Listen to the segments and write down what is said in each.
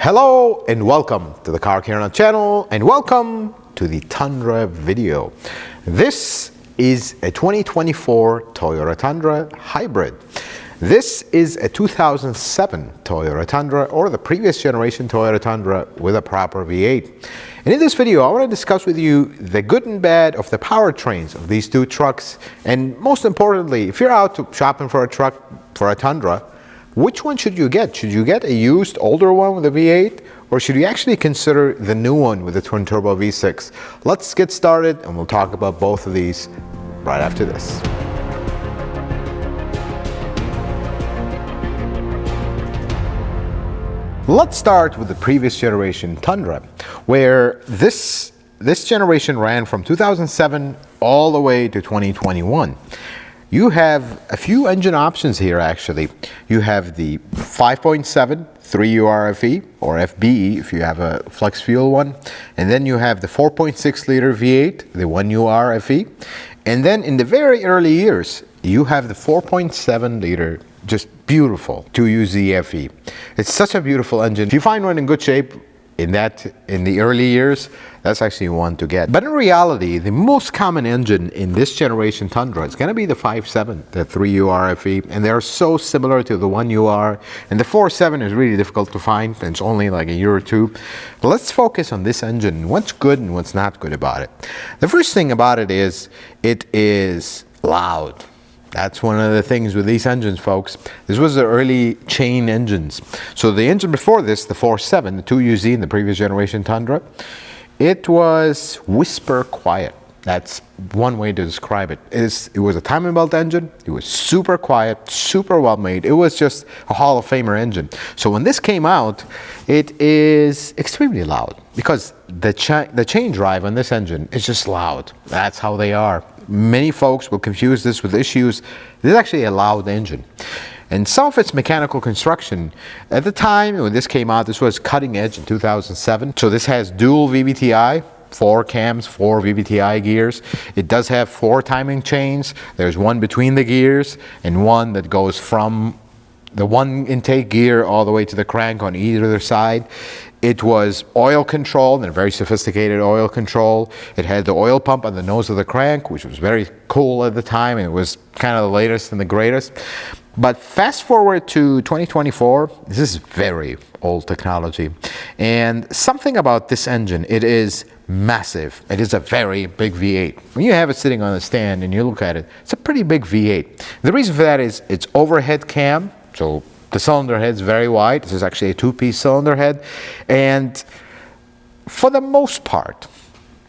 Hello and welcome to the Car Care channel and welcome to the Tundra video. This is a 2024 Toyota Tundra hybrid. This is a 2007 Toyota Tundra or the previous generation Toyota Tundra with a proper V8. And in this video I want to discuss with you the good and bad of the powertrains of these two trucks, and most importantly, if you're out shopping for a truck for a Tundra, which one should you get? Should you get a used older one with a V8, or should you actually consider the new one with the twin turbo V6? Let's get started and we'll talk about both of these right after this. Let's start with the previous generation Tundra, where this generation ran from 2007 all the way to 2021. You have a few engine options here actually. You have the 5.7 3URFE or FBE if you have a flex fuel one, and then you have the 4.6 liter V8, the 1URFE, and then in the very early years you have the 4.7 liter just beautiful 2UZFE. It's such a beautiful engine. If you find one in good shape in the early years, that's actually one to get. But in reality, the most common engine in this generation Tundra is going to be the 5.7, the 3URFE, and they're so similar to the 1UR, and the 4.7 is really difficult to find, and it's only like a year or two. But let's focus on this engine, what's good and what's not good about it. The first thing about it is loud. That's one of the things with these engines, folks. This was the early chain engines. So the engine before this, the 4.7, the 2UZ in the previous generation Tundra, it was whisper quiet. That's one way to describe it. It was a timing belt engine. It was super quiet, super well made. It was just a Hall of Famer engine. So when this came out, it is extremely loud because the chain drive on this engine is just loud. That's how they are. Many folks will confuse this with issues. This is actually a loud engine. And some of its mechanical construction, at the time when this came out, this was cutting edge in 2007. So this has dual VVTi, 4 cams, 4 VVTi gears. It does have 4 timing chains. There's one between the gears and one that goes from the one intake gear all the way to the crank on either side. It was oil controlled, and a very sophisticated oil control. It had the oil pump on the nose of the crank, which was very cool at the time. It was kind of the latest and the greatest. But fast forward to 2024, this is very old technology. And something about this engine, it is massive. It is a very big V8. When you have it sitting on a stand and you look at it, it's a pretty big V8. The reason for that is it's overhead cam, so the cylinder head's very wide. This is actually a 2-piece cylinder head. And for the most part,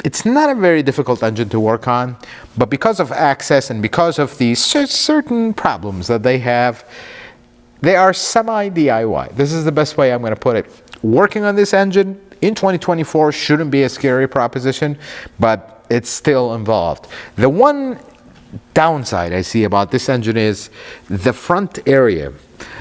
it's not a very difficult engine to work on, but because of access and because of these certain problems that they have, they are semi-DIY. This is the best way I'm going to put it. Working on this engine in 2024 shouldn't be a scary proposition, but it's still involved. The one downside I see about this engine is the front area.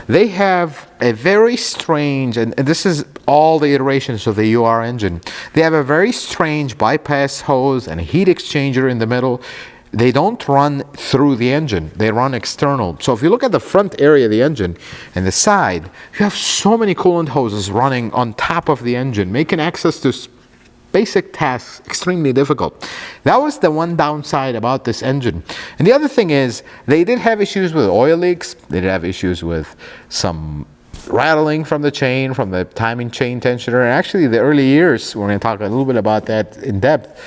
They have a very strange, and this is all the iterations of the UR engine, they have a very strange bypass hose and a heat exchanger in the middle. They don't run through the engine, they run external. So if you look at the front area of the engine and the side, you have so many coolant hoses running on top of the engine, making access to basic tasks extremely difficult. That was the one downside about this engine. And the other thing is, they did have issues with oil leaks. They did have issues with some rattling from the chain, from the timing chain tensioner. And actually, the early years, we're going to talk a little bit about that in depth,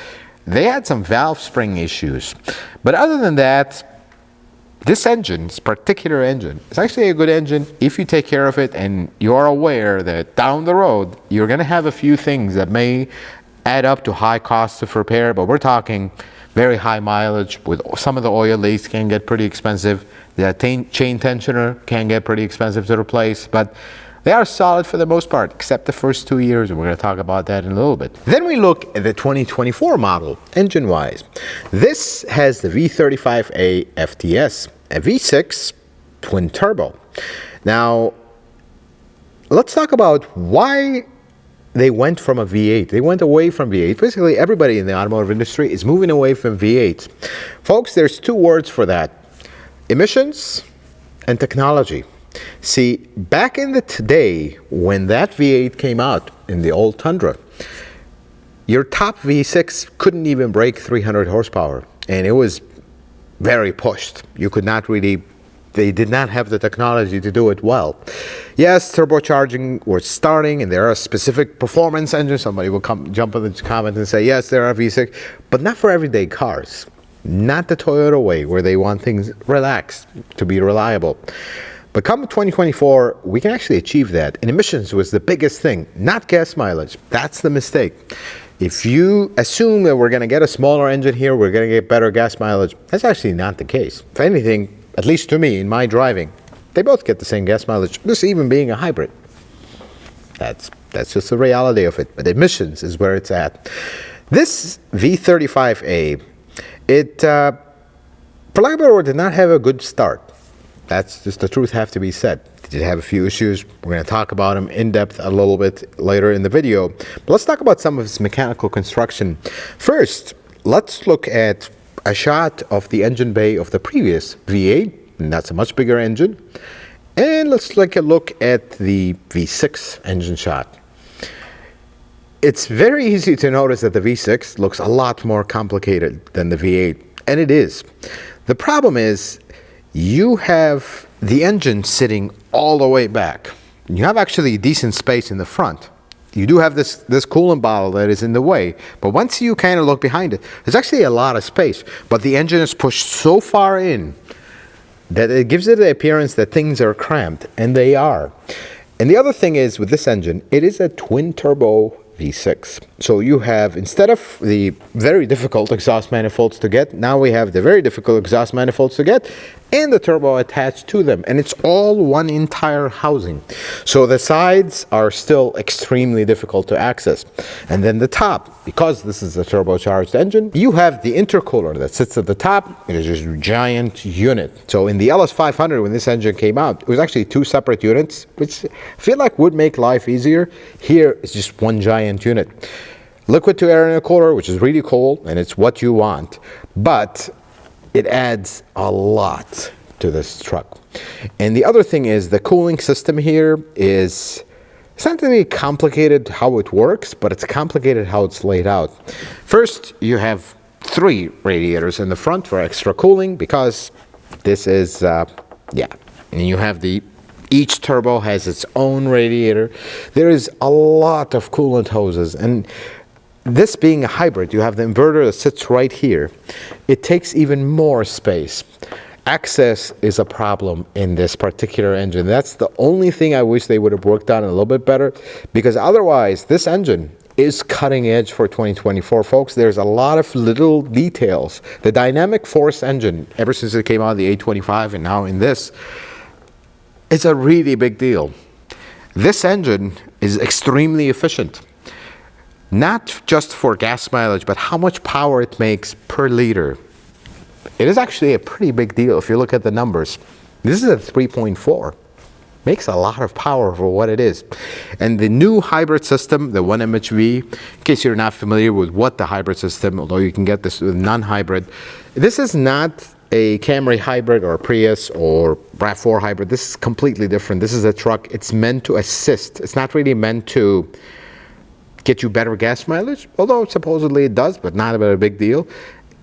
they had some valve spring issues. But other than that, this engine, this particular engine, is actually a good engine if you take care of it and you're aware that down the road, you're going to have a few things that may add up to high costs of repair, but we're talking very high mileage. With some of the oil leaks can get pretty expensive. The chain tensioner can get pretty expensive to replace, but they are solid for the most part, except the first 2 years, and we're going to talk about that in a little bit. Then we look at the 2024 model, engine-wise. This has the V35A FTS, a V6 twin turbo. Now, let's talk about why they went from a V8. They went away from V8. Basically, everybody in the automotive industry is moving away from V8. Folks, there's 2 words for that: emissions and technology. See, back in the day when that V8 came out in the old Tundra, your top V6 couldn't even break 300 horsepower, and it was very pushed. You could not really, they did not have the technology to do it well. Yes, turbocharging was starting, and there are specific performance engines. Somebody will jump in the comment and say, yes, there are V6, but not for everyday cars. Not the Toyota way, where they want things relaxed to be reliable. But come 2024, we can actually achieve that. And emissions was the biggest thing, not gas mileage. That's the mistake. If you assume that we're going to get a smaller engine here, we're going to get better gas mileage, that's actually not the case. If anything, at least to me, in my driving, they both get the same gas mileage, this even being a hybrid. That's just the reality of it. But emissions is where it's at. This V35A, it, for lack of a better word, did not have a good start. That's just the truth have to be said. It did have a few issues. We're going to talk about them in depth a little bit later in the video. But let's talk about some of its mechanical construction. First, let's look at a shot of the engine bay of the previous V8, and that's a much bigger engine. And let's take a look at the V6 engine shot. It's very easy to notice that the V6 looks a lot more complicated than the V8, and it is. The problem is, you have the engine sitting all the way back. You have actually decent space in the front. You do have this coolant bottle that is in the way, but once you kind of look behind it, there's actually a lot of space, but the engine is pushed so far in that it gives it the appearance that things are cramped, and they are. And the other thing is, with this engine, it is a twin turbo V6. So you have, instead of the very difficult exhaust manifolds to get, now we have the very difficult exhaust manifolds to get and the turbo attached to them. And it's all one entire housing. So the sides are still extremely difficult to access. And then the top, because this is a turbocharged engine, you have the intercooler that sits at the top. It is just a giant unit. So in the LS500, when this engine came out, it was actually two separate units, which I feel like would make life easier. Here, it's just one giant unit. Liquid to air intercooler, which is really cool, and it's what you want. But it adds a lot to this truck. And the other thing is the cooling system here is, it's not really complicated how it works, but it's complicated how it's laid out. First, you have 3 radiators in the front for extra cooling, because this is, and you have each turbo has its own radiator. There is a lot of coolant hoses, and this being a hybrid, you have the inverter that sits right here. It takes even more space. Access is a problem in this particular engine. That's the only thing I wish they would have worked on a little bit better, because otherwise this engine is cutting edge for 2024, folks. There's a lot of little details. The dynamic force engine, ever since it came out of the 825 and now in this, it's a really big deal. This engine is extremely efficient. Not just for gas mileage, but how much power it makes per liter. It is actually a pretty big deal if you look at the numbers. This is a 3.4. Makes a lot of power for what it is. And the new hybrid system, the 1MHV, in case you're not familiar with what the hybrid system, although you can get this with non-hybrid, this is not a Camry hybrid or a Prius or RAV4 hybrid. This is completely different. This is a truck. It's meant to assist. It's not really meant to get you better gas mileage, although supposedly it does, but not a big deal.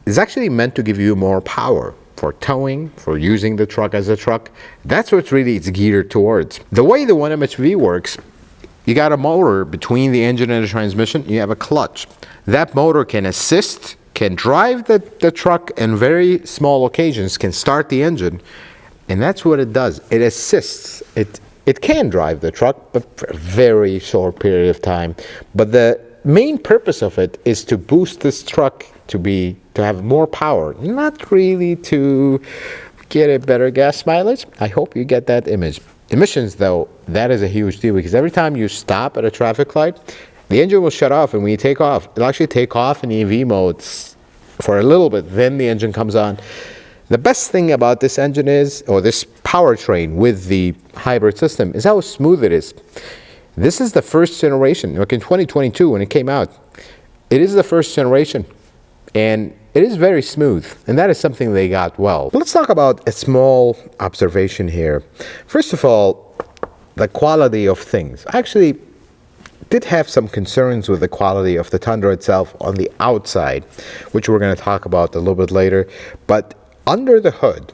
It's actually meant to give you more power for towing, for using the truck as a truck. That's what really it's geared towards. The way the 1MHV works, you got a motor between the engine and the transmission. You have a clutch. That motor can assist, can drive the truck, and very small occasions can start the engine. And that's what it does. It assists. It can drive the truck, but for a very short period of time. But the main purpose of it is to boost this truck to have more power, not really to get a better gas mileage. I hope you get that image. Emissions, though, that is a huge deal, because every time you stop at a traffic light, the engine will shut off, and when you take off, it'll actually take off in EV modes for a little bit, then the engine comes on. The best thing about this engine is, or this powertrain with the hybrid system, is how smooth it is. This is the first generation. Like in 2022, when it came out, it is the first generation. And it is very smooth, and that is something they got well. Let's talk about a small observation here. First of all, the quality of things. I actually did have some concerns with the quality of the Tundra itself on the outside, which we're going to talk about a little bit later. But under the hood,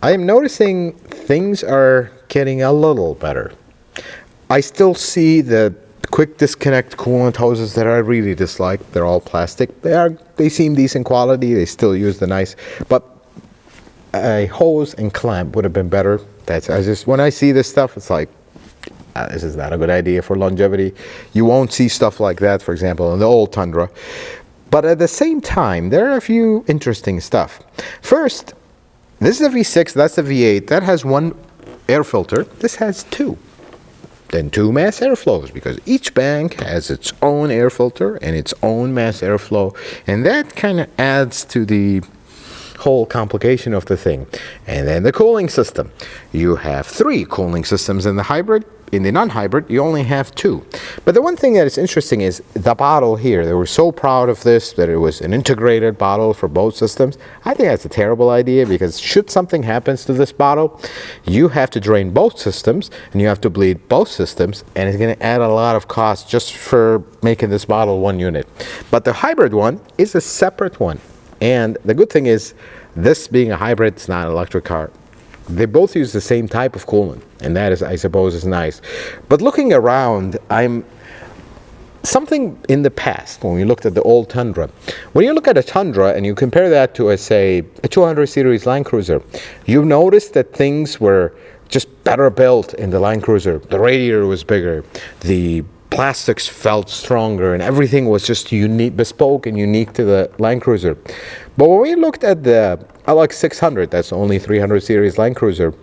I am noticing things are getting a little better. I still see the quick disconnect coolant hoses that I really dislike. They're all plastic. They seem decent quality. They still use the nice, but a hose and clamp would have been better. When I see this stuff, it's like, this is not a good idea for longevity. You won't see stuff like that, for example, in the old Tundra. But at the same time, there are a few interesting stuff. First, this is a V6, that's a V8. That has one air filter. This has two. Then two mass airflows, because each bank has its own air filter and its own mass airflow. And that kind of adds to the whole complication of the thing. And then the cooling system. You have three cooling systems in the hybrid. In the non-hybrid, you only have two. But the one thing that is interesting is the bottle here. They were so proud of this, that it was an integrated bottle for both systems. I think that's a terrible idea, because should something happen to this bottle, you have to drain both systems, and you have to bleed both systems, and it's going to add a lot of cost just for making this bottle one unit. But the hybrid one is a separate one. And the good thing is, this being a hybrid, it's not an electric car. They both use the same type of coolant, and that is, I suppose, is nice. But looking around, something in the past, when we looked at the old Tundra, when you look at a Tundra and you compare that to, say, a 200 series Land Cruiser, you notice that things were just better built in the Land Cruiser. The radiator was bigger, the plastics felt stronger, and everything was just unique, bespoke and unique to the Land Cruiser. But when we looked at the LX 600, that's only 300 series Land Cruiser,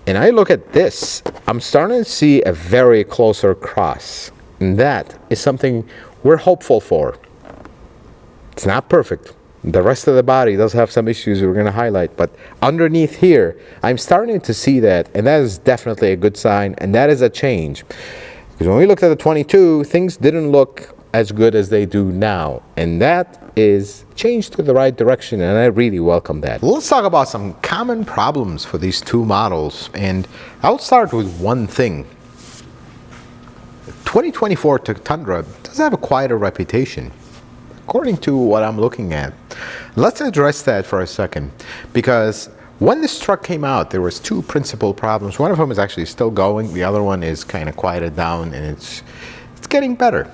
and I look at this, I'm starting to see a very closer cross. And that is something we're hopeful for. It's not perfect. The rest of the body does have some issues we're going to highlight, but underneath here, I'm starting to see that, and that is definitely a good sign, and that is a change. Because when we looked at the 22, things didn't look as good as they do now, and that is changed to the right direction, and I really welcome that. Let's talk about some common problems for these two models, and I'll start with one thing. 2024 Tundra does have a quieter reputation, according to what I'm looking at. Let's address that for a second, because when this truck came out, there was two principal problems. One of them is actually still going. The other one is kind of quieted down, and it's getting better.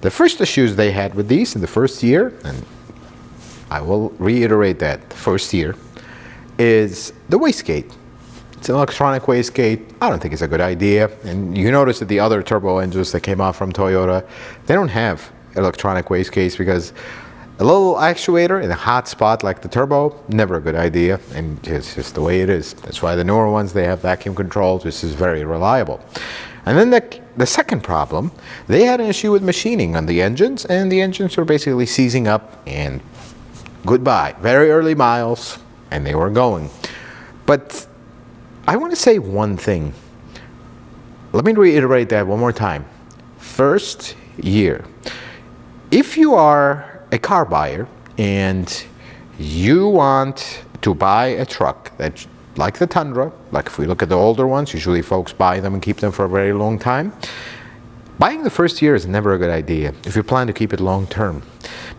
The first issues they had with these in the first year, and I will reiterate that, the first year, is the wastegate. It's an electronic wastegate. I don't think it's a good idea. And you notice that the other turbo engines that came out from Toyota, they don't have electronic wastegates, because a little actuator in a hot spot like the turbo, never a good idea, and it's just the way it is. That's why the newer ones, they have vacuum controls, which is very reliable. And then the second problem, they had an issue with machining on the engines, and the engines were basically seizing up, and goodbye. Very early miles, and they were going. But I want to say one thing. Let me reiterate that one more time. First year. If you are a car buyer and you want to buy a truck that, like the Tundra, like if we look at the older ones, usually folks buy them and keep them for a very long time. Buying the first year is never a good idea if you plan to keep it long term,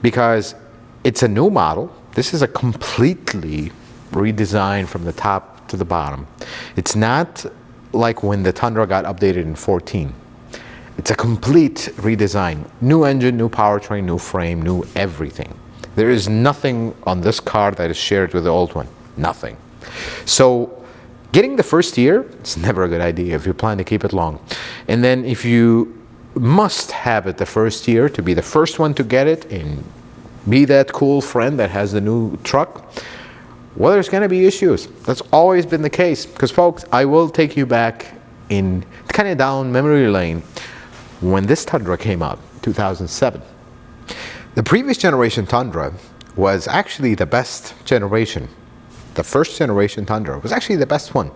because it's a new model. This is a completely redesigned from the top to the bottom. It's not like when the Tundra got updated in 14. It's a complete redesign. New engine, new powertrain, new frame, new everything. There is nothing on this car that is shared with the old one. Nothing. So getting the first year, it's never a good idea if you plan to keep it long. And then if you must have it the first year to be the first one to get it and be that cool friend that has the new truck, well, there's going to be issues. That's always been the case. Because folks, I will take you back in kind of down memory lane. When this Tundra came out, 2007, the previous generation Tundra was actually the best generation. The first generation Tundra was actually the best one,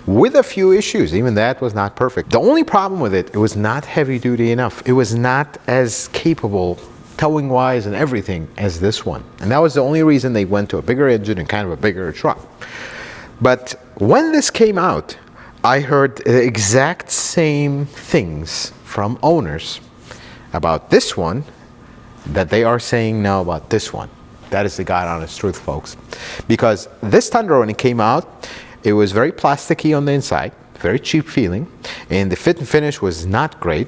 with a few issues. Even that was not perfect. The only problem with it, it was not heavy duty enough. It was not as capable towing wise and everything as this one. And that was the only reason they went to a bigger engine and kind of a bigger truck. But when this came out, I heard the exact same things from owners about this one that they are saying now about this one. That is the God honest truth, folks. Because this Tundra, when it came out, it was very plasticky on the inside, very cheap feeling, and the fit and finish was not great.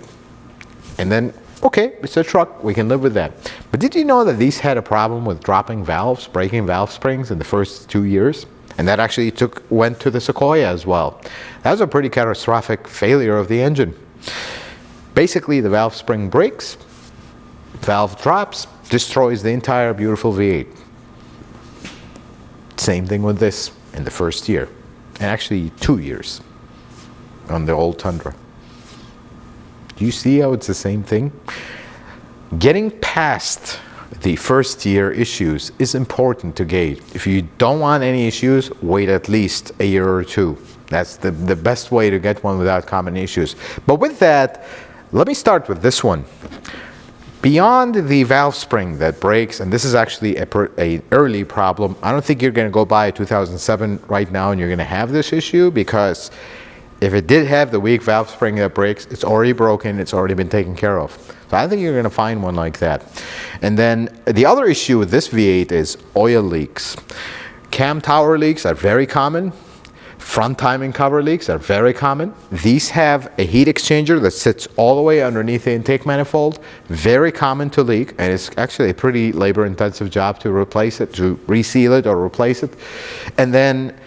And then, okay, it's a truck, we can live with that. But did you know that these had a problem with dropping valves, breaking valve springs in the first 2 years? And that actually went to the Sequoia as well. That was a pretty catastrophic failure of the engine. Basically, the valve spring breaks, valve drops, destroys the entire beautiful V8. Same thing with this in the first year, and actually 2 years on the old Tundra. Do you see how it's the same thing? Getting past the first year issues is important to gauge. If you don't want any issues, wait at least a year or two. That's the best way to get one without common issues. But with that, let me start with this one. Beyond the valve spring that breaks, and this is actually an early problem, I don't think you're going to go buy a 2007 right now and you're going to have this issue, because if it did have the weak valve spring that breaks, it's already broken, it's already been taken care of. So I think you're going to find one like that. And then the other issue with this V8 is oil leaks. Cam tower leaks are very common. Front timing cover leaks are very common. These have a heat exchanger that sits all the way underneath the intake manifold. Very common to leak, and it's actually a pretty labor-intensive job to replace it, to reseal it or replace it. And then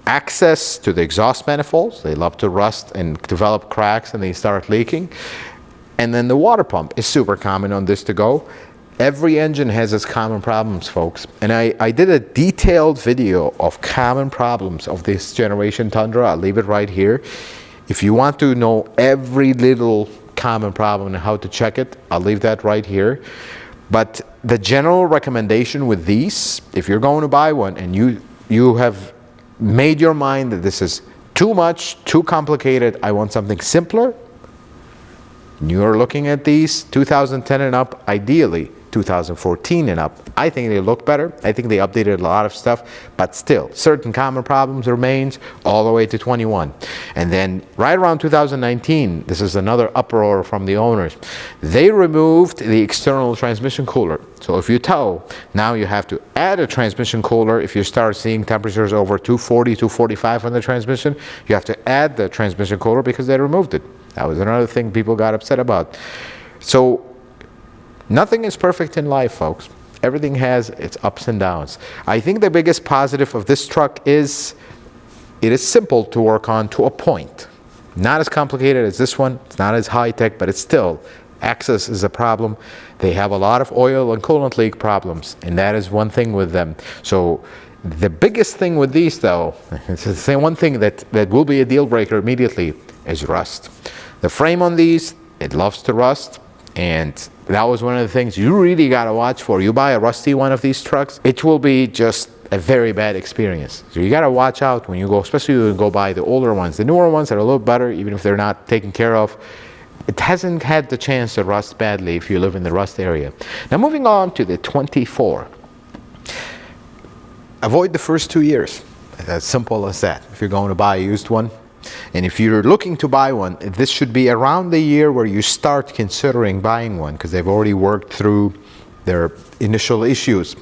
access to the exhaust manifolds. They love to rust and develop cracks, and they start leaking. And then the water pump is super common on this to go. Every engine has its common problems, folks. And I did a detailed video of common problems of this generation Tundra. I'll leave it right here. If you want to know every little common problem and how to check it, I'll leave that right here. But the general recommendation with these, if you're going to buy one and you have made your mind that this is too much, too complicated, I want something simpler, you're looking at these 2010 and up, ideally 2014 and up. I think they look better. I think they updated a lot of stuff, but still certain common problems remains all the way to 21. And then right around 2019, this is another uproar from the owners. They removed the external transmission cooler. So if you tow, now you have to add a transmission cooler. If you start seeing temperatures over 240, 245 on the transmission, you have to add the transmission cooler because they removed it. That was another thing people got upset about. So nothing is perfect in life, folks. Everything has its ups and downs. I think the biggest positive of this truck is it is simple to work on to a point. Not as complicated as this one. It's not as high-tech, but it's still, access is a problem. They have a lot of oil and coolant leak problems, and that is one thing with them. So the biggest thing with these, though, it's the same one thing that will be a deal breaker immediately, is rust. The frame on these, it loves to rust, and that was one of the things you really got to watch for. You buy a rusty one of these trucks, it will be just a very bad experience. So you got to watch out when you go, especially when you go buy the older ones. The newer ones are a little better, even if they're not taken care of. It hasn't had the chance to rust badly if you live in the rust area. Now moving on to the 24. Avoid the first 2 years. As simple as that. If you're going to buy a used one, and if you're looking to buy one, this should be around the year where you start considering buying one, because they've already worked through their initial issues.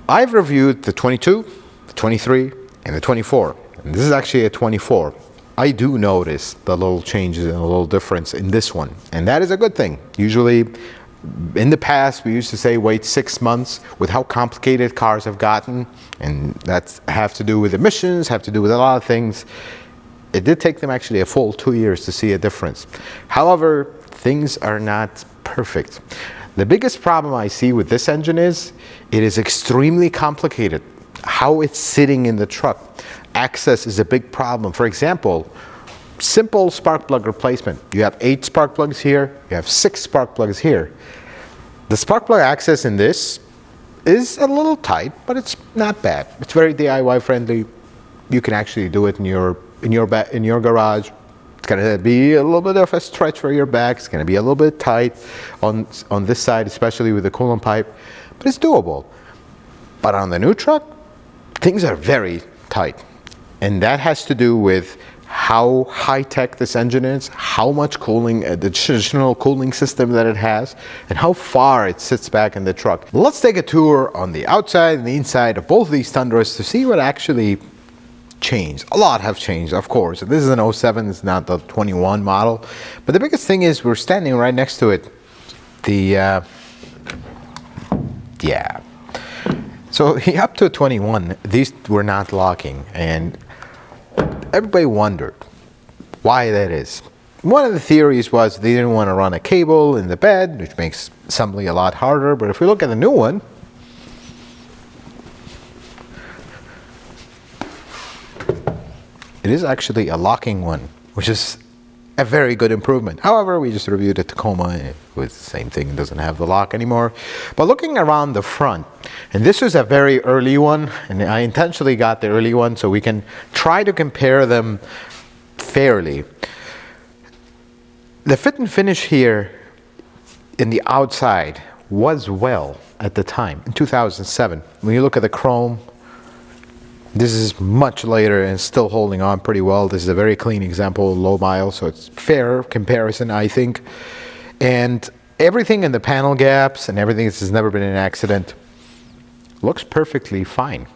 I've reviewed the 22, the 23, and the 24. And this is actually a 24. I do notice the little changes and a little difference in this one, and that is a good thing. Usually, in the past, we used to say wait 6 months. With how complicated cars have gotten, and that have to do with emissions, have to do with a lot of things, it did take them actually a full 2 years to see a difference. However, things are not perfect. The biggest problem I see with this engine is it is extremely complicated. How it's sitting in the truck. Access is a big problem. For example, simple spark plug replacement. You have 8 spark plugs here, you have 6 spark plugs here. The spark plug access in this is a little tight, but it's not bad. It's very DIY friendly. You can actually do it in your garage. It's gonna be a little bit of a stretch for your back. It's gonna be a little bit tight on this side, especially with the coolant pipe, but it's doable. But on the new truck, things are very tight. And that has to do with how high-tech this engine is, how much cooling, the traditional cooling system that it has, and how far it sits back in the truck. Let's take a tour on the outside and the inside of both these Tundras to see what actually changed. A lot have changed, of course. This is an 07, it's not the 21 model. But the biggest thing is we're standing right next to it. So up to 21, these were not locking, and everybody wondered why that is. One of the theories was they didn't want to run a cable in the bed, which makes assembly a lot harder. But if we look at the new one, it is actually a locking one, which is a very good improvement. However, we just reviewed a Tacoma. It was the same thing. It doesn't have the lock anymore. But looking around the front, and this was a very early one, and I intentionally got the early one so we can try to compare them fairly. The fit and finish here in the outside was well at the time, in 2007. When you look at the chrome, this is much later and still holding on pretty well. This is a very clean example, low miles, so it's fair comparison, I think. And everything in the panel gaps and everything, this has never been an accident, looks perfectly fine.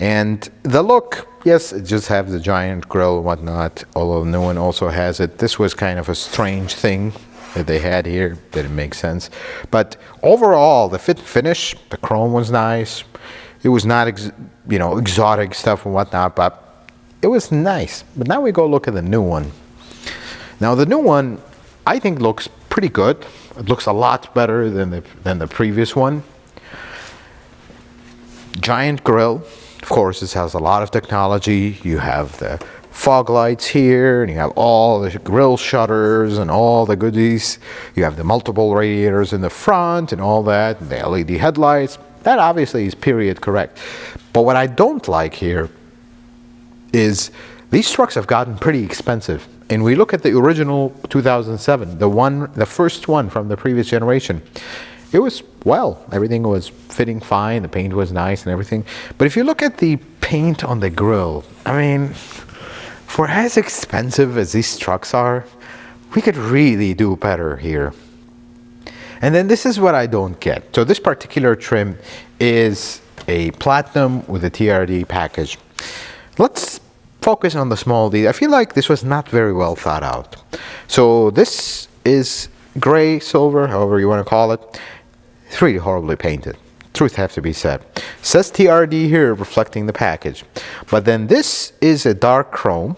And the look, yes, it just has the giant grille and whatnot, although no one also has it. This was kind of a strange thing that they had here, didn't make sense. But overall, the fit finish, the chrome was nice. It was not, exotic stuff and whatnot, but it was nice. But now we go look at the new one. Now the new one, I think, looks pretty good. It looks a lot better than the previous one. Giant grille. Of course, this has a lot of technology. You have the fog lights here, and you have all the grille shutters and all the goodies. You have the multiple radiators in the front and all that, and the LED headlights. That obviously is period correct. But what I don't like here is these trucks have gotten pretty expensive. And we look at the original 2007, the first one from the previous generation. It was, well, everything was fitting fine, the paint was nice and everything. But if you look at the paint on the grille, I mean, for as expensive as these trucks are, we could really do better here. And then this is what I don't get. So this particular trim is a platinum with a TRD package. Let's focus on the small D. I feel like this was not very well thought out. So this is gray, silver, however you want to call it. It's really horribly painted. Truth has to be said. It says TRD here, reflecting the package. But then this is a dark chrome.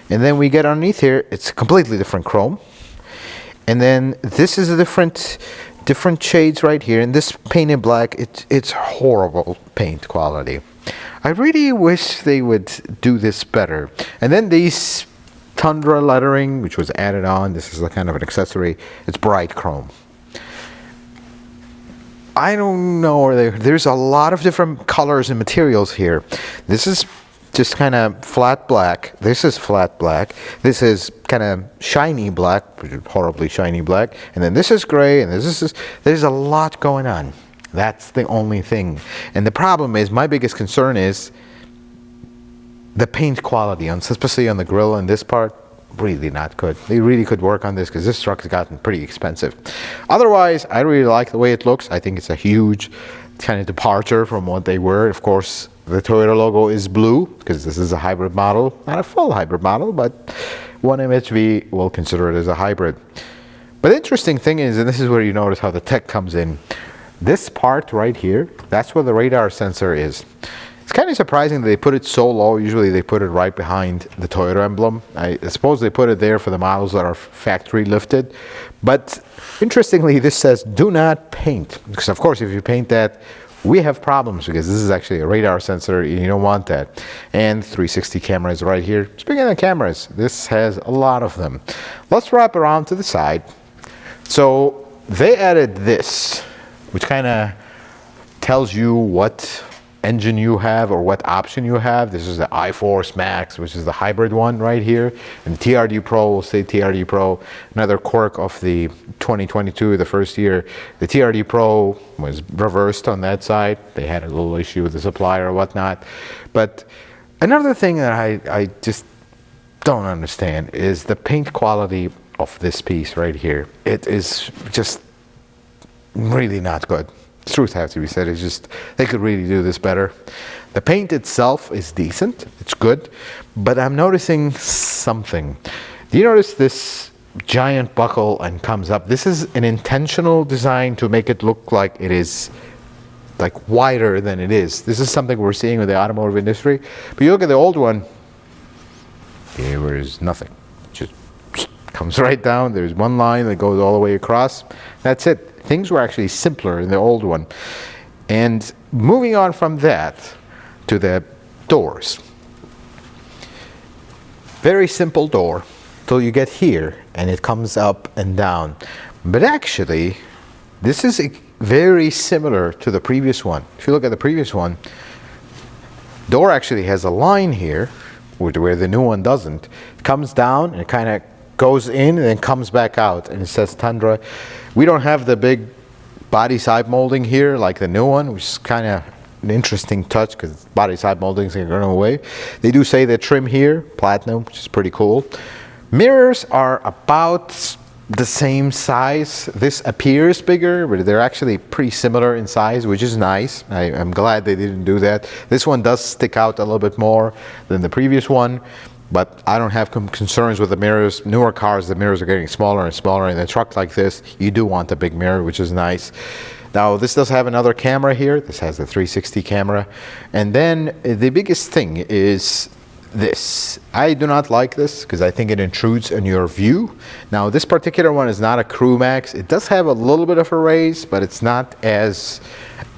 And then we get underneath here, it's a completely different chrome. And then this is a different shades right here. And this painted black, it's horrible paint quality. I really wish they would do this better. And then these Tundra lettering, which was added on, this is a kind of an accessory. It's bright chrome. I don't know, there's a lot of different colors and materials here. This is just kind of flat black. This is flat black. This is kind of shiny black, horribly shiny black. And then this is gray, and there's a lot going on. That's the only thing. And the problem is, my biggest concern is the paint quality, especially on the grille and this part, really not good. They really could work on this because this truck has gotten pretty expensive. Otherwise, I really like the way it looks. I think it's a huge kind of departure from what they were. Of course, the Toyota logo is blue because this is a hybrid model, not a full hybrid model, but one MHV will consider it as a hybrid. But the interesting thing is, and this is where you notice how the tech comes in, this part right here, that's where the radar sensor is. It's kind of surprising that they put it so low. Usually they put it right behind the Toyota emblem. I suppose they put it there for the models that are factory lifted. But interestingly, this says do not paint. Because of course, if you paint that, we have problems because this is actually a radar sensor. You don't want that. And 360 cameras right here. Speaking of cameras, this has a lot of them. Let's wrap around to the side. So they added this, which kind of tells you what engine you have or what option you have. This is the iForce Max, which is the hybrid one right here, and TRD Pro will say TRD Pro. Another quirk of the 2022, the first year, the TRD Pro was reversed on that side. They had a little issue with the supplier or whatnot. But another thing that I just don't understand is the paint quality of this piece right here. It is just really not good. Truth has to be said, it's just, they could really do this better. The paint itself is decent, it's good, but I'm noticing something. Do you notice this giant buckle and comes up? This is an intentional design to make it look like it is like wider than it is. This is something we're seeing with the automotive industry. But you look at the old one, there is nothing. Just comes right down. There's one line that goes all the way across. That's it. Things were actually simpler in the old one. And moving on from that to the doors. Very simple door till you get here and it comes up and down. But actually, this is very similar to the previous one. If you look at the previous one, door actually has a line here where the new one doesn't. It comes down and it kind of goes in and then comes back out, and it says Tundra. We don't have the big body side molding here like the new one, which is kind of an interesting touch because body side moldings are going away. They do say the trim here, platinum, which is pretty cool. Mirrors are about the same size. This appears bigger, but they're actually pretty similar in size, which is nice. I'm glad they didn't do that. This one does stick out a little bit more than the previous one, but I don't have concerns with the mirrors. Newer cars, the mirrors are getting smaller and smaller. In a truck like this, you do want a big mirror, which is nice. Now, this does have another camera here. This has the 360 camera. And then the biggest thing is this. I do not like this because I think it intrudes on your view. Now, this particular one is not a Crew Max. It does have a little bit of a raise, but it's not as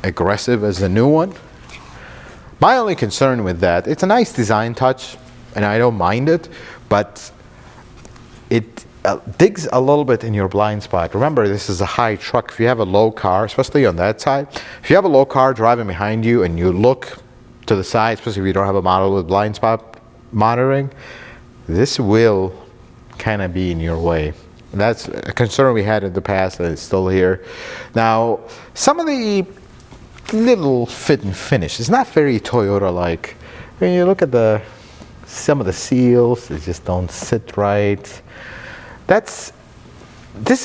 aggressive as the new one. My only concern with that, it's a nice design touch, and I don't mind it, but it digs a little bit in your blind spot. Remember, this is a high truck. If you have a low car, especially on that side, if you have a low car driving behind you and you look to the side, especially if you don't have a model with blind spot monitoring, this will kind of be in your way. And that's a concern we had in the past, and it's still here. Now, some of the little fit and finish is not very Toyota-like. When you look at some of the seals, they just don't sit right. This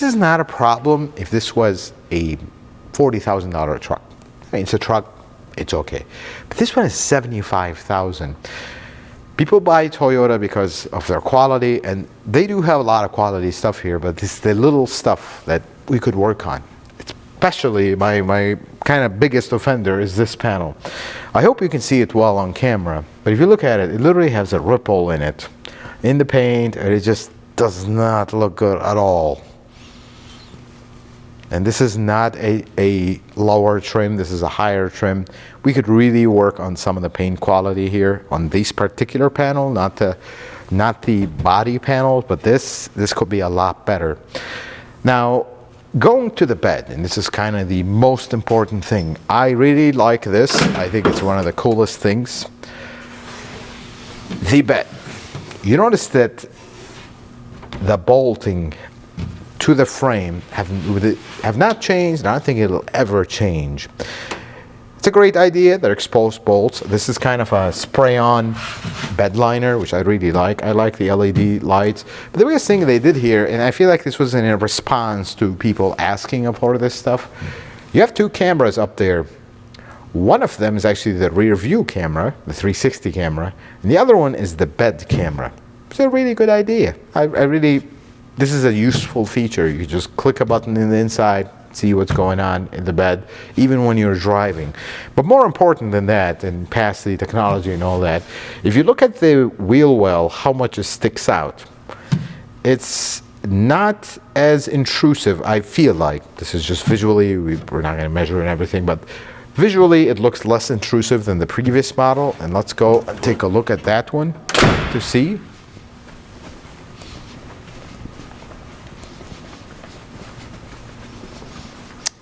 is not a problem if this was a $40,000 truck. I mean, it's a truck, it's okay. But this one is $75,000. People buy Toyota because of their quality, and they do have a lot of quality stuff here, but it's the little stuff that we could work on. Especially my kind of biggest offender is this panel. I hope you can see it well on camera, but if you look at it, it literally has a ripple in it, in the paint, and it just does not look good at all. And this is not a lower trim, this is a higher trim. We could really work on some of the paint quality here on this particular panel, not the body panel, but this could be a lot better. Now, going to the bed, and this is kind of the most important thing. I really like this. I think it's one of the coolest things. The bed. You notice that the bolting to the frame have not changed, and I don't think it'll ever change. It's a great idea. They're exposed bolts. This is kind of a spray-on bed liner, which I really like. I like the LED lights. But the biggest thing they did here, and I feel like this was in a response to people asking for this stuff, you have two cameras up there. One of them is actually the rear view camera, the 360 camera, and the other one is the bed camera. It's a really good idea. This is a useful feature. You just click a button in the inside, see what's going on in the bed, even when you're driving. But more important than that, and past the technology and all that, if you look at the wheel well, how much it sticks out, it's not as intrusive, I feel like. This is just visually, we're not going to measure and everything, but visually it looks less intrusive than the previous model. And let's go and take a look at that one to see.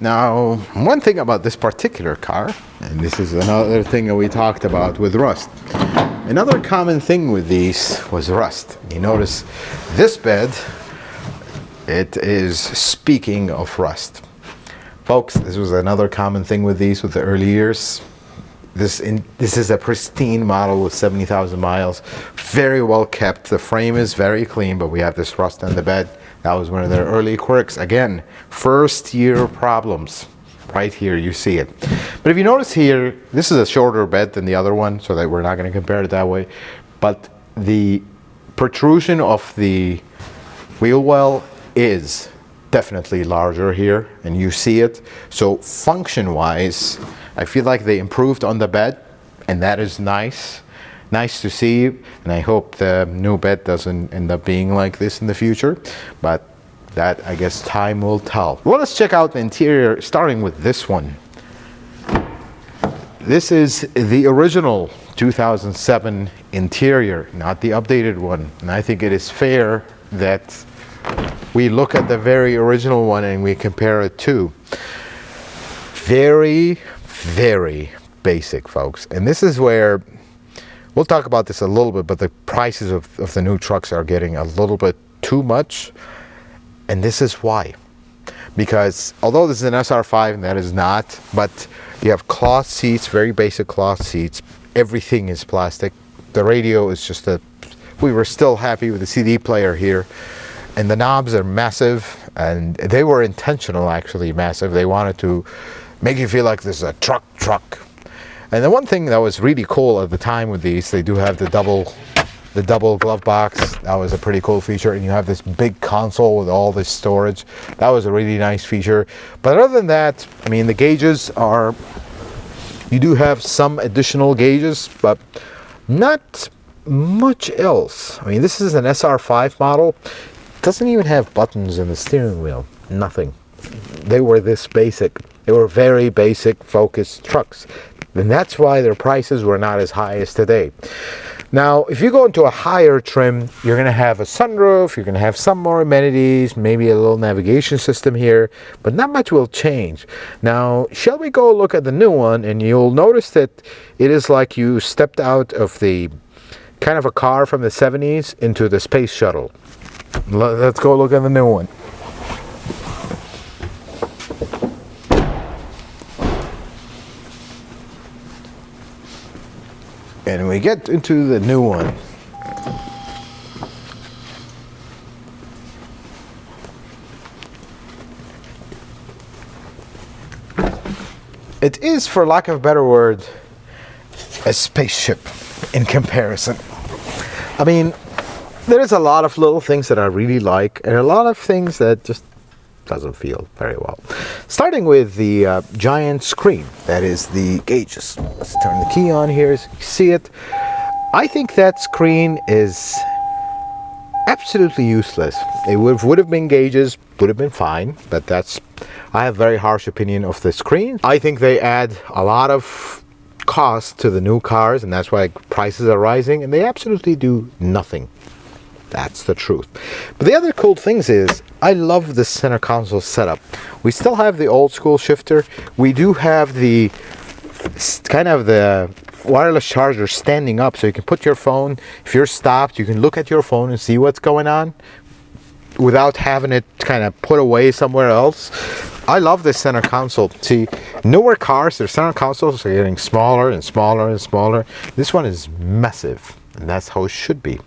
Now, one thing about this particular car, and this is another thing that we talked about with rust. Another common thing with these was rust. You notice this bed, it is speaking of rust. Folks, this was another common thing with these with the early years. This is a pristine model with 70,000 miles. Very well kept. The frame is very clean, but we have this rust on the bed. That was one of their early quirks. Again, first year problems. Right here, you see it. But if you notice here, this is a shorter bed than the other one, so that we're not going to compare it that way. But the protrusion of the wheel well is definitely larger here, and you see it. So function-wise, I feel like they improved on the bed, and that is nice. Nice to see, and I hope the new bed doesn't end up being like this in the future. But that, I guess, time will tell. Well, let's check out the interior, starting with this one. This is the original 2007 interior, not the updated one. And I think it is fair that we look at the very original one and we compare it to. Very, very basic, folks. And this is where, we'll talk about this a little bit, but the prices of the new trucks are getting a little bit too much. And this is why. Because although this is an SR5, and that is not, but you have cloth seats, very basic cloth seats. Everything is plastic. The radio is just we were still happy with the CD player here. And the knobs are massive, and they were intentional, actually massive. They wanted to make you feel like this is a truck. And the one thing that was really cool at the time with these, they do have the double glove box. That was a pretty cool feature. And you have this big console with all this storage. That was a really nice feature. But other than that, I mean, the gauges are, you do have some additional gauges, but not much else. I mean, this is an SR5 model. It doesn't even have buttons in the steering wheel. Nothing. They were this basic. They were very basic, focused trucks. And that's why their prices were not as high as today. Now, if you go into a higher trim, you're going to have a sunroof, you're going to have some more amenities, maybe a little navigation system here, but not much will change. Now, shall we go look at the new one, and you'll notice that it is like you stepped out of the kind of a car from the 70s into the space shuttle. Let's go look at the new one. And we get into the new one. It is, for lack of a better word, a spaceship in comparison. I mean, there is a lot of little things that I really like, and a lot of things that just doesn't feel very well. Starting with the giant screen, that is the gauges. Let's turn the key on here so you see it. I think that screen is absolutely useless. It would have been gauges, would have been fine, but I have a very harsh opinion of the screen. I think they add a lot of cost to the new cars, and that's why prices are rising, and they absolutely do nothing. That's the truth. But the other cool things is, I love the center console setup. We still have the old school shifter. We do have the kind of the wireless charger standing up, so you can put your phone, if you're stopped, you can look at your phone and see what's going on without having it kind of put away somewhere else. I love this center console. See, newer cars, their center consoles are getting smaller and smaller and smaller. This one is massive, and that's how it should be.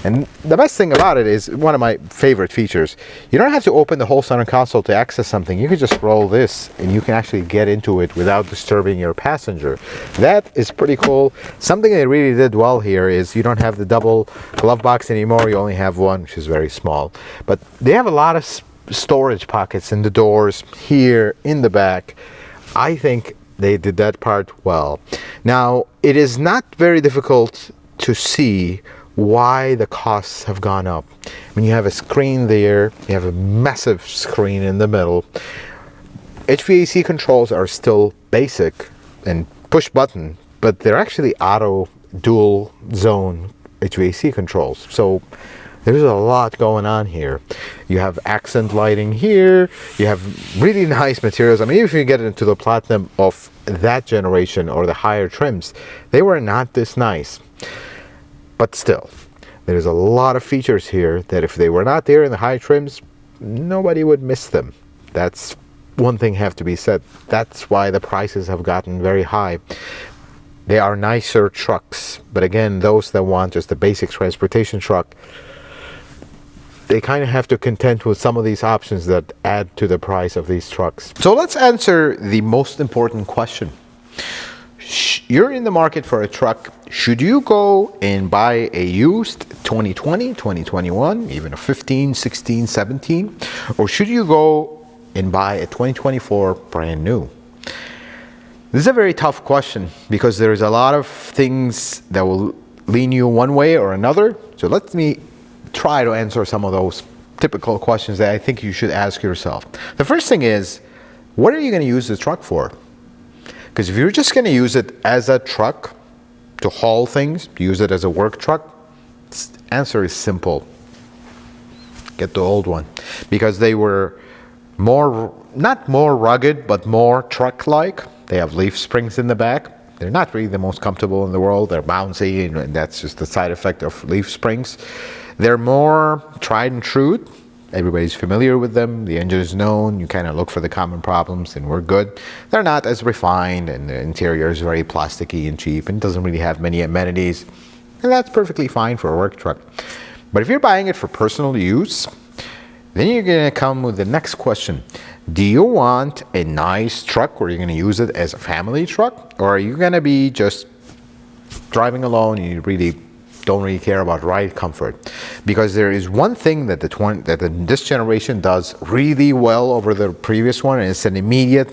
And the best thing about it is, one of my favorite features, you don't have to open the whole center console to access something. You can just roll this and you can actually get into it without disturbing your passenger. That is pretty cool. Something they really did well here is you don't have the double glove box anymore. You only have one, which is very small. But they have a lot of storage pockets in the doors, here, in the back. I think they did that part well. Now, it is not very difficult to see why the costs have gone up. When you have a screen there, you have a massive screen in the middle. HVAC controls are still basic and push button, but they're actually auto dual zone HVAC controls. So There's a lot going on here. You have accent lighting here. You have really nice materials. I mean, if you get into the Platinum of that generation or the higher trims, they were not this nice. But still, there's a lot of features here that if they were not there in the high trims, nobody would miss them. That's one thing have to be said. That's why the prices have gotten very high. They are nicer trucks, but again, those that want just a basic transportation truck, they kind of have to contend with some of these options that add to the price of these trucks. So let's answer the most important question. You're in the market for a truck. Should you go and buy a used 2020, 2021, even a 15, 16, 17? Or should you go and buy a 2024 brand new? This is a very tough question because there's a lot of things that will lean you one way or another. So let me try to answer some of those typical questions that I think you should ask yourself. The first thing is, what are you going to use the truck for? Because if you're just going to use it as a truck to haul things, use it as a work truck, the answer is simple. Get the old one. Because they were more, not more rugged, but more truck-like. They have leaf springs in the back. They're not really the most comfortable in the world. They're bouncy, and that's just the side effect of leaf springs. They're more tried and true. Everybody's familiar with them. The engine is known. You kind of look for the common problems and we're good. They're not as refined, and the interior is very plasticky and cheap and doesn't really have many amenities. And that's perfectly fine for a work truck. But if you're buying it for personal use, then you're going to come with the next question. Do you want a nice truck where you're going to use it as a family truck? Or are you going to be just driving alone and you really don't really care about ride comfort? Because there is one thing that this generation does really well over the previous one, and it's an immediate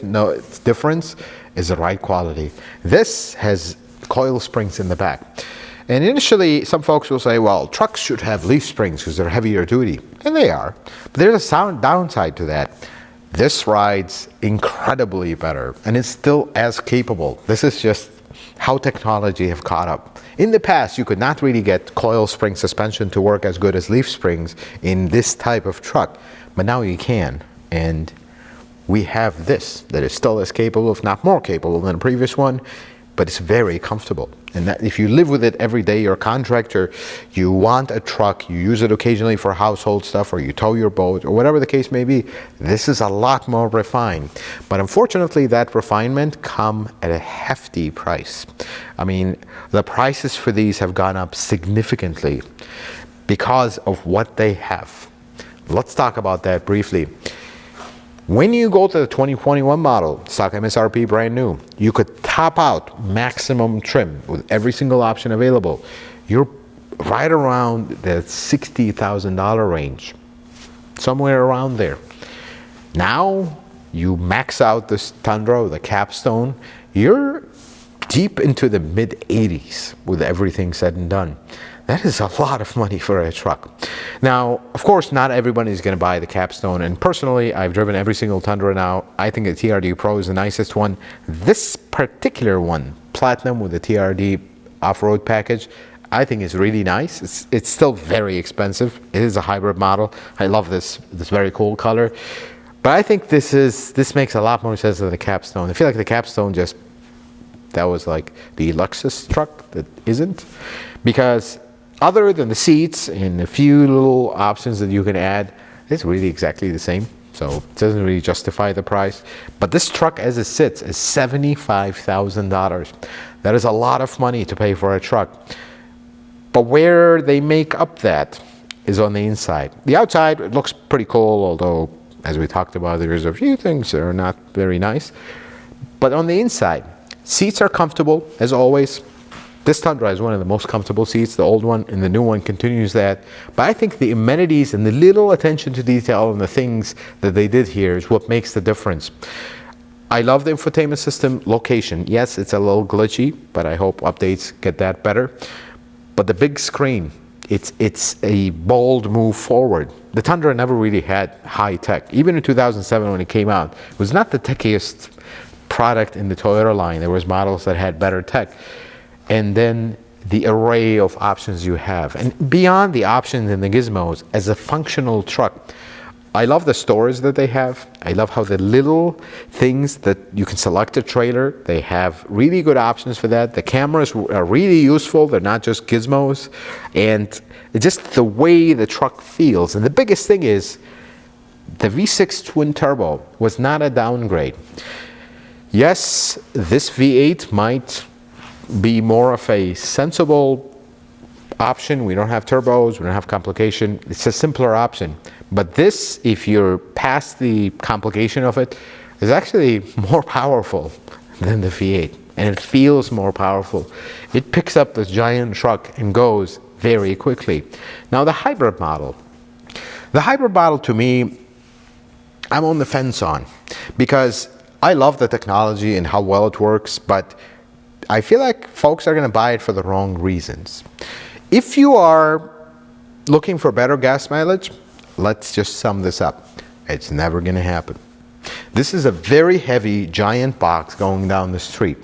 difference, is the ride quality. This has coil springs in the back. And initially, some folks will say, well, trucks should have leaf springs because they're heavier duty. And they are. But there's a downside to that. This rides incredibly better, and it's still as capable. This is just how technology have caught up. In the past, you could not really get coil spring suspension to work as good as leaf springs in this type of truck, but now you can. And we have this that is still as capable, if not more capable than the previous one, but it's very comfortable. And that if you live with it every day, you're a contractor, you want a truck, you use it occasionally for household stuff, or you tow your boat, or whatever the case may be, this is a lot more refined. But unfortunately, that refinement come at a hefty price. I mean, the prices for these have gone up significantly because of what they have. Let's talk about that briefly. When you go to the 2021 model, stock MSRP brand new, you could top out maximum trim with every single option available. You're right around the $60,000 range, somewhere around there. Now you max out this Tundra, the capstone, you're deep into the mid-80s with everything said and done. That is a lot of money for a truck. Now, of course, not everybody is going to buy the capstone. And personally, I've driven every single Tundra now. I think the TRD Pro is the nicest one. This particular one, Platinum with the TRD off-road package, I think is really nice. It's still very expensive. It is a hybrid model. I love this very cool color. But I think this makes a lot more sense than the capstone. I feel like the capstone that was like the Lexus truck that isn't. Because other than the seats and a few little options that you can add, it's really exactly the same. So it doesn't really justify the price. But this truck as it sits is $75,000. That is a lot of money to pay for a truck. But where they make up that is on the inside. The outside, it looks pretty cool, although, as we talked about, there's a few things that are not very nice. But on the inside, seats are comfortable, as always. This Tundra is one of the most comfortable seats, the old one, and the new one continues that. But I think the amenities and the little attention to detail and the things that they did here is what makes the difference. I love the infotainment system location. Yes, it's a little glitchy, but I hope updates get that better. But the big screen, it's a bold move forward. The Tundra never really had high tech. Even in 2007 when it came out, it was not the techiest product in the Toyota line. There was models that had better tech. And then the array of options you have. And beyond the options and the gizmos, as a functional truck, I love the stores that they have. I love how the little things that you can select a trailer, they have really good options for that. The cameras are really useful. They're not just gizmos. And just the way the truck feels. And the biggest thing is the V6 twin turbo was not a downgrade. Yes, this V8 might be more of a sensible option. We don't have turbos, we don't have complication. It's a simpler option. But this, if you're past the complication of it, is actually more powerful than the V8. And it feels more powerful. It picks up this giant truck and goes very quickly. Now the hybrid model. The hybrid model, to me, I'm on the fence on, because I love the technology and how well it works, but I feel like folks are going to buy it for the wrong reasons. If you are looking for better gas mileage, let's just sum this up. It's never going to happen. This is a very heavy, giant box going down the street.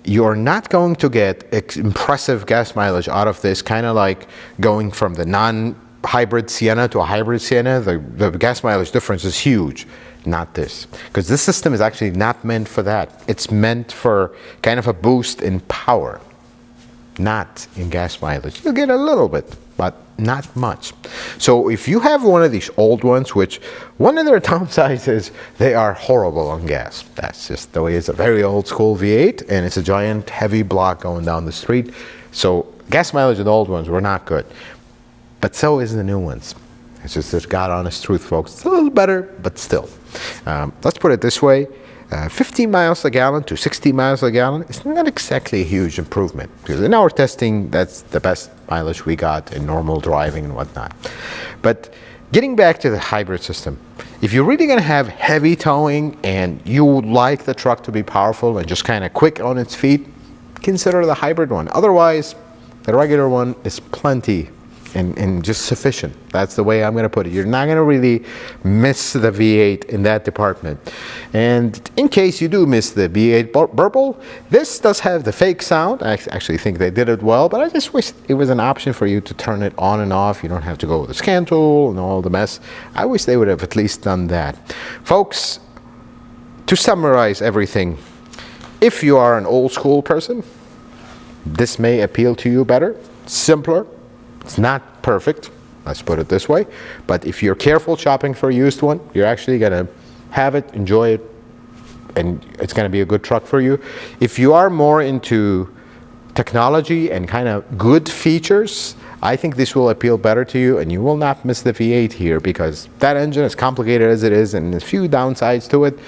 You're not going to get impressive gas mileage out of this, kind of like going from the non-hybrid Sienna to a hybrid Sienna. The gas mileage difference is huge. Not this, because this system is actually not meant for that. It's meant for kind of a boost in power, not in gas mileage. You'll get a little bit, but not much. So if you have one of these old ones, which one of their downsides is they are horrible on gas. That's just the way. It's a very old school V8, and it's a giant heavy block going down the street. So gas mileage in the old ones were not good, but so is the new ones. It's just the God honest truth, folks. It's a little better, but still. Let's put it this way. 15 miles a gallon to 60 miles a gallon is not exactly a huge improvement, because in our testing, that's the best mileage we got in normal driving and whatnot. But getting back to the hybrid system, if you're really going to have heavy towing and you would like the truck to be powerful and just kind of quick on its feet, consider the hybrid one. Otherwise, the regular one is plenty and just sufficient. That's the way I'm going to put it. You're not going to really miss the V8 in that department. And in case you do miss the V8 burble, this does have the fake sound. I actually think they did it well, but I just wish it was an option for you to turn it on and off. You don't have to go with the scan tool and all the mess. I wish they would have at least done that. Folks, to summarize everything, if you are an old school person, this may appeal to you better, simpler. It's not perfect, let's put it this way, but if you're careful shopping for a used one, you're actually going to have it, enjoy it, and it's going to be a good truck for you. If you are more into technology and kind of good features, I think this will appeal better to you, and you will not miss the V8 here, because that engine, as complicated as it is and a few downsides to it,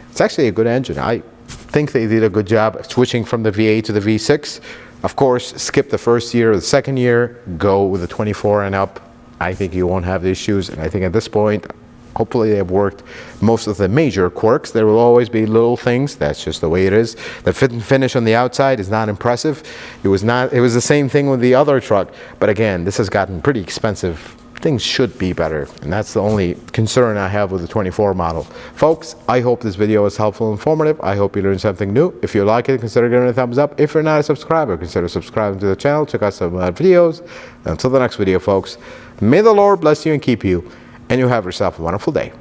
it's actually a good engine. I think they did a good job switching from the V8 to the V6. Of course, skip the first year or the second year, go with the 24 and up. I think you won't have the issues, and I think at this point, hopefully they've worked most of the major quirks. There will always be little things. That's just the way it is. The fit and finish on the outside is not impressive. It was the same thing with the other truck, but again, this has gotten pretty expensive. Things should be better, and that's the only concern I have with the 24 model. Folks, I hope this video was helpful and informative. I hope you learned something new. If you like it, consider giving it a thumbs up. If you're not a subscriber, consider subscribing to the channel. Check out some videos. Until the next video, folks, may the Lord bless you and keep you, and you have yourself a wonderful day.